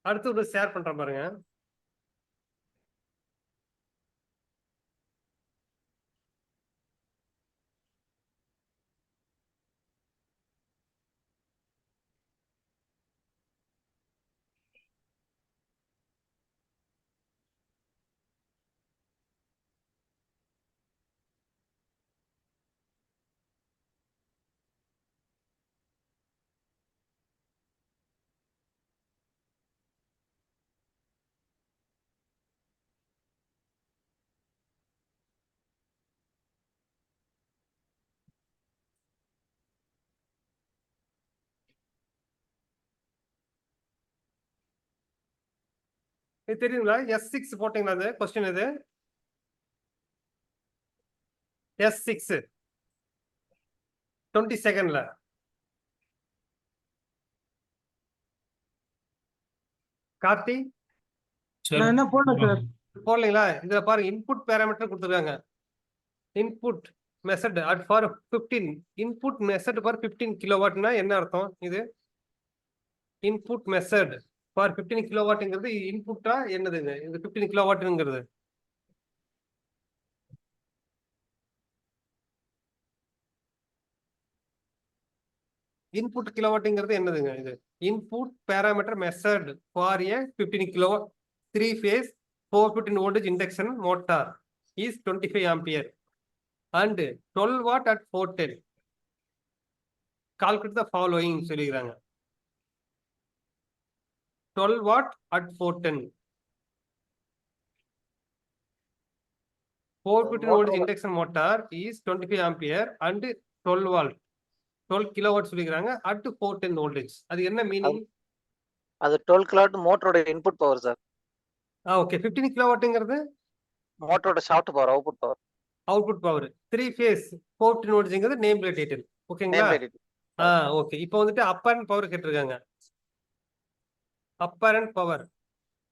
அடுத்து ஒரு ஷேர் பண்றேன் பாருங்க. இது தெரியுங்களா? S6 போட்டீங்களா? அது கொஸ்டின் இது S6 22nd கார்த்தி என்ன போடல சார். போடலீங்களா? இதுல பாருங்க, இன்புட் பேராமீட்டர் கொடுத்துருக்காங்க. Input measured at for 15 input measured for 15 கிலோவாட்னா என்ன அர்த்தம்? இது இன்புட் மெசட் ஃபார் 15 கிலோவாட்ங்கிறது இன்புட்டா என்னதுங்க? இது 15 கிலோவாட்ங்கிறது இன்புட் கிலோவாட்ங்கிறது என்னதுங்க? இது input parameter measured for a 15 kilowatt 3 phase 415 voltage induction motor is 25 ampere and 12 watt at 410. Calculate the following சொல்லிக்கிறாங்க. 12 watt at 410. 415 voltage induction motor is 25 ampere and 12 volt 12 kilowatt சொல்லிக்கிறாங்க at 410 voltage. அது என்ன meaning? அது 12 kilowatt மோட்டரோட input power sir. Okay. 15 கிலோவாட்ங்கிறது மோட்டரோட shaft power, output power. Output power. 3 phase 415 voltageங்கிறது name plate title. ஓகேங்களா? ஓகே. இப்போ வந்துட்டு அப்பரண்ட் பவர் கேட்டிருக்காங்க. Apparent power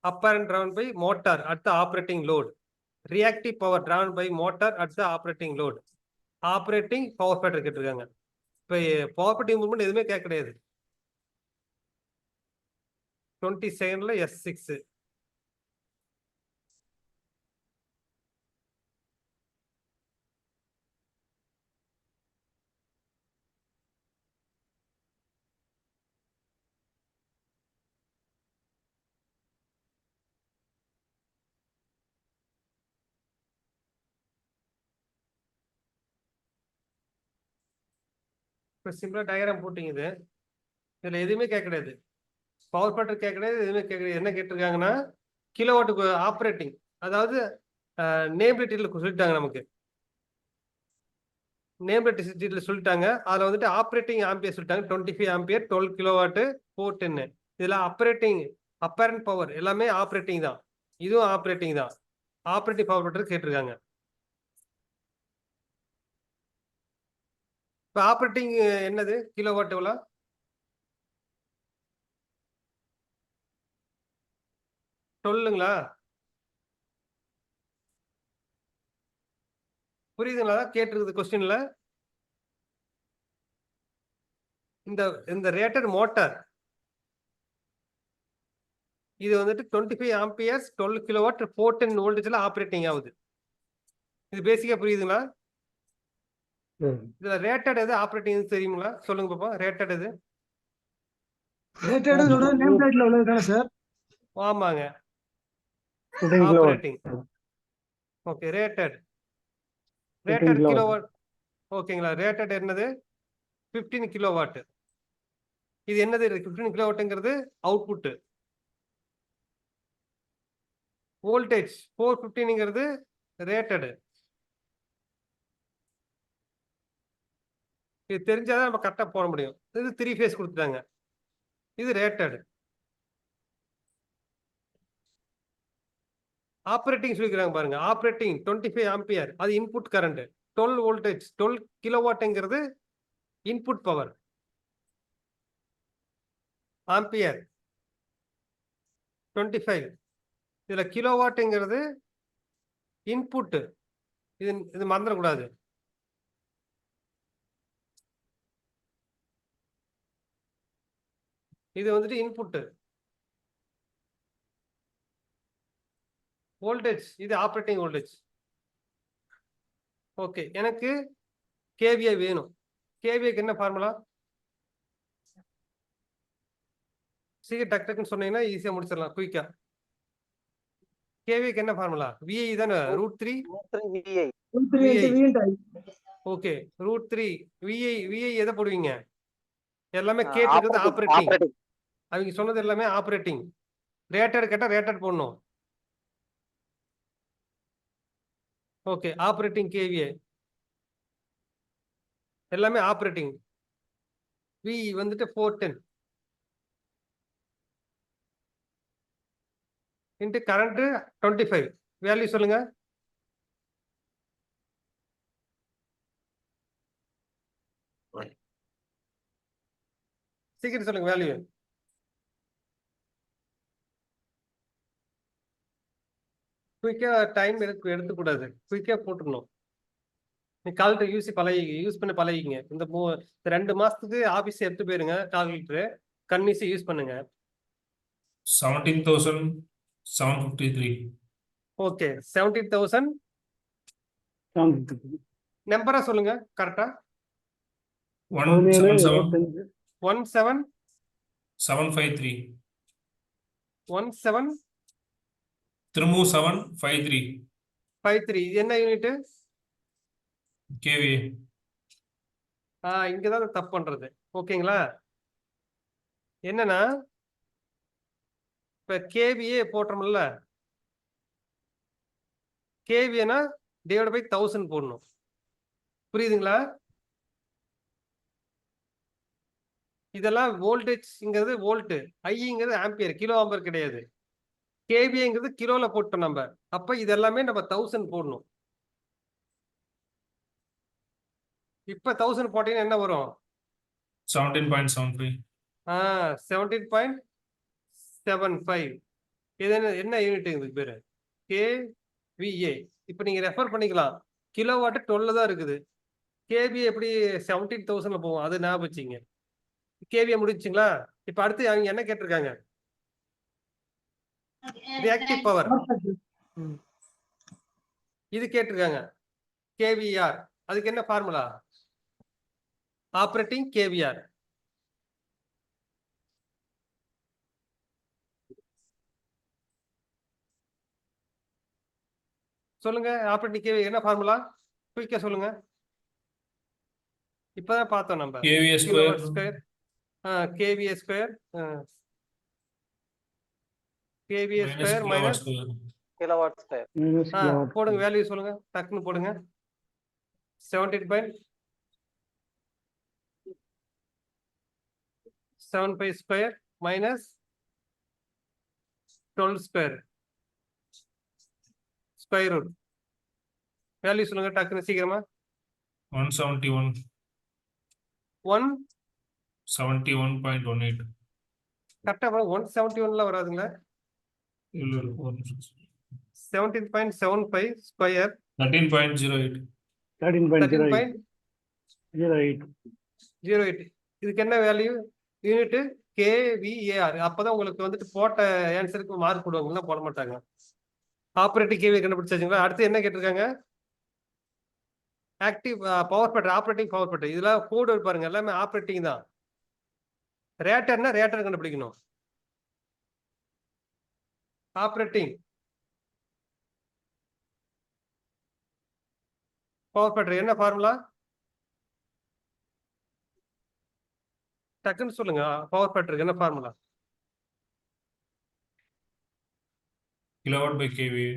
apparent driven by motor at the operating load. Reactive power driven by motor at the operating load. Operating power factor கேட்டிருக்காங்க. இப்போ power factor improvement எதுவுமே கேட்க கிடையாது. 22nd S6 இப்போ சிம்பிளா டயக்ராம் போட்டீங்க. இதுல எதுவுமே கேட்க கிடையாது. பவர் ஃபேக்டர் கேட்க கிடையாது, எதுவுமே கேட்க கிடையாது. என்ன கேட்டிருக்காங்கன்னா கிலோவாட்டுக்கு ஆப்ரேட்டிங், அதாவது நேம் டீட்டெயில் சொல்லிட்டாங்க. நமக்கு நேம் டீட்டெயில் சொல்லிட்டாங்க. அதில் வந்துட்டு ஆப்ரேட்டிங் ஆம்பியர் சொல்லிட்டாங்க. 25 ஆம்பியர் 12 கிலோவாட்டு 410. இதில் ஆப்ரேட்டிங் அப்பரண்ட் பவர் எல்லாமே ஆப்ரேட்டிங் தான். இதுவும் ஆப்ரேட்டிங் தான். ஆப்ரேட்டிங் பவர் ஃபேக்டர் கேட்டிருக்காங்க. இப்போ ஆப்ரேட்டிங் என்னது? கிலோவாட் எவ்வளோ? சொல்லுங்களா? புரியுதுங்களா கேட்டிருக்குது கொஸ்டின்ல? இந்த ரேட்டட் மோட்டார் இது வந்துட்டு 25 ஆம்பியர்ஸ் 12 கிலோவாட் 410 வோல்டேஜ்ல ஆப்ரேட்டிங் ஆகுது. இது பேசிக்கா புரியுதுங்களா? இதுல ரேட்டட் எது ஆப்ரேட்டிங் தெரியுங்களா? சொல்லுங்க பாப்பா. ரேட்டட் எது? ரேட்டட் நேம் பிளேட்ல உள்ளது சார். ஆமாங்க, ஆப்ரேட்டிங். ஓகே. Rated kilowatt. ஓகேங்களா? ரேட்டட் என்னது? 15 கிலோவாட். இது என்னது? 15 கிலோவாட்ங்கிறது அவுட்புட். வோல்டேஜ் 415ங்கிறது ரேட்டட். இது தெரிஞ்சாதான் நம்ம கரெக்டா போட முடியும். இது 3 phase கொடுத்துட்டாங்க. இது ரேட்டட். ஆப்ரேட்டிங் சொல்லிக்கிறாங்க பாருங்க. ஆப்ரேட்டிங் 25 ஆம்பியர் அது இன்புட் கரண்ட். 12 வோல்டேஜ் 12 கிலோவாட்ங்கிறது இன்புட் பவர். ஆம்பியர் 25. இதுல கிலோவாட்ங்கிறது இன்புட். இது மறந்துடக்கூடாது. இது வந்துட்டு இன்புட். வோல்டேஜ் இது ஆப்ரேட்டிங் வோல்டேஜ். ஓகே, எனக்கு கேவிஏ வேணும். கேவிஏக்கு என்ன ஃபார்முலா? சீக்கிரம் டக் டக்குன்னு சொன்னீங்கன்னா ஈஸியா முடிச்சிடலாம் குயிக்கா. கேவிஏக்கு என்ன ஃபார்முலா? விஐ தானே, √3 VI. Okay, √3 VI. விஐ எதை போடுவீங்க? எல்லாமே கேட்டிருக்கிறது ஆப்ரேட்டிங். Operating. அவங்க சொன்னது எல்லாமே ஆப்ரேட்டிங். ரேட்டட் கேட்டா ரேட்டட் போடணும். ஓகே, ஆப்ரேட்டிங் கேவிஏ எல்லாமே ஆப்ரேட்டிங். வி வந்துட்டு 410 இன்ட்டு கரண்ட் 25. வேல்யூ சொல்லுங்க. சீக்கிரம் சொல்லுங்க வேல்யூ. குயிக்கா டைம் எடுத்துக்கூடாது, குயிக்கா போட்டுடணும். நீ கால்குலேட்டர் யூஸ் பண்ணி பழகிங்க. இந்த 2 மாசத்துக்கு ஆபீஸ் எடுத்து போயிருங்க கால்குலேட்டர், கன்னிசி யூஸ் பண்ணுங்க. 17,753. ஓகே, 17,000 நம்பரா சொல்லுங்க கரெக்டா. 17 753. 17 திரும்பவும் 753 53. இது என்ன யூனிட்? kVA. இங்கதான் தப்பு பண்றது. ஓகேங்களா? என்னன்னா இப்ப கேவிஏ போட்டோம்ல, கேவிஏனா டிவைட் பை 1000 போடணும். புரியுதுங்களா? இதெல்லாம் வோல்டேஜ்ங்கிறது வோல்ட், ஐங்கிறது ஆம்பியர், கிலோ ஆம்பர் கிடையாது. கேவிஏங்கிறது கிலோல போட்டோம் நம்ம. அப்ப இதெல்லாமே நம்ம 1000 போடணும். இப்ப 1000 போட்டீங்கன்னா என்ன வரும்? 17.75. 17.75. இது என்ன யூனிட்? இதுக்கு பேரு கேவிஏ. இப்ப நீங்க ரெஃபர் பண்ணிக்கலாம். கிலோவாட் 12 தான் இருக்குது. கேவிஏ எப்படி 17,000ல போகும்? அது ஞாபகம் வச்சுங்க. கேவிஏ முடிஞ்சுங்களா? இப்ப அடுத்து அவங்க என்ன கேட்டிருக்காங்க? ரியாக்டிவ் பவர் இது கேட்டிருக்காங்க. கேவிஆர் அதுக்கு என்ன ஃபார்முலா? Operating KVR. சொல்லுங்க. ஆப்ரேட்டிங் கேவி என்ன ஃபார்முலா? குயிக்கா சொல்லுங்க. இப்பதான் பார்த்தோம் நம்ம. kVA kilowatt square. Square, KVA square, KVA minus square kilowatt minus square. Kilowatt square. போடுங்க. வேல்யூ சொல்லுங்க, டக்குன்னு போடுங்க. 17.75 square minus 12 square square root. Value சொல்லுங்க டக்குன்னு சீக்கிரமா. 171. 71.18. கரெக்டா 171ல வராதுங்களா? 17.75 ஸ்கொயர் 13.08. 13.08. இதுக்கு என்ன வேல்யூ? Unit kVAR. அப்பதான் உங்களுக்கு வந்துட்டு போட்ட ஆன்சருக்கு மார்க் போடுவாங்கன்னா போட மாட்டாங்க. ஆப்ரேட்டிங் கேவி கண்டுபிடிச்சாச்சுங்களா? அடுத்து என்ன கேட்டிருக்காங்க? Active power factor, operating power factor. இதெல்லாம் கோடு பாருங்க, எல்லாமே ஆப்ரேட்டிங் தான். ரேட்டர்னா ரேட்டர் கண்டுபிடிக்கணும். ஆப்ரேட்டிங் பவர் ஃபேக்டர் என்ன ஃபார்முலா? டக்குன்னு சொல்லுங்க. பவர் ஃபேக்டருக்கு என்ன formula? kilowatt by kVA.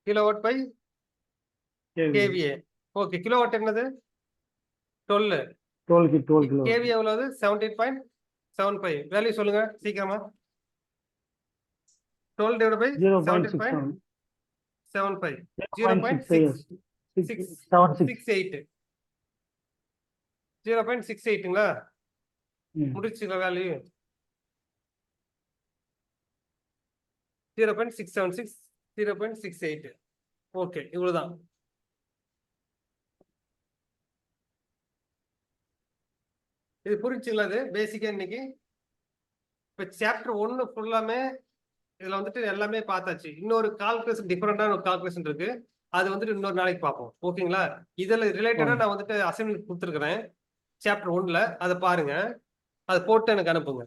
Kilowatt by KVA. Okay, kilowatt என்னது? 12. கேவி எவ்வளவு? 17.75. வேல்யூ சொல்லுங்க சீக்கிரமா. 12 டிவைட் பை 17.75 0.68. 0.68ங்களா? முடிச்சுங்களா வேல்யூ? 0.676 0.68. ஓகே, இவ்வளவுதான். இது புரிஞ்சுங்களா? இது பேசிக்கா இன்னைக்கு இப்போ சாப்டர் 1 ஃபுல்லாமே இதுல வந்துட்டு எல்லாமே பார்த்தாச்சு. இன்னொரு கால்குலேஷன் டிஃபரெண்டான ஒரு கால்குலேஷன் இருக்கு. அது வந்துட்டு இன்னொரு நாளைக்கு பார்ப்போம். ஓகேங்களா? இதுல ரிலேட்டடா நான் வந்துட்டு அசைன்மெண்ட் கொடுத்துருக்கிறேன். சாப்டர் 1ல அதை பாருங்க. அதை போட்டு எனக்கு அனுப்புங்க.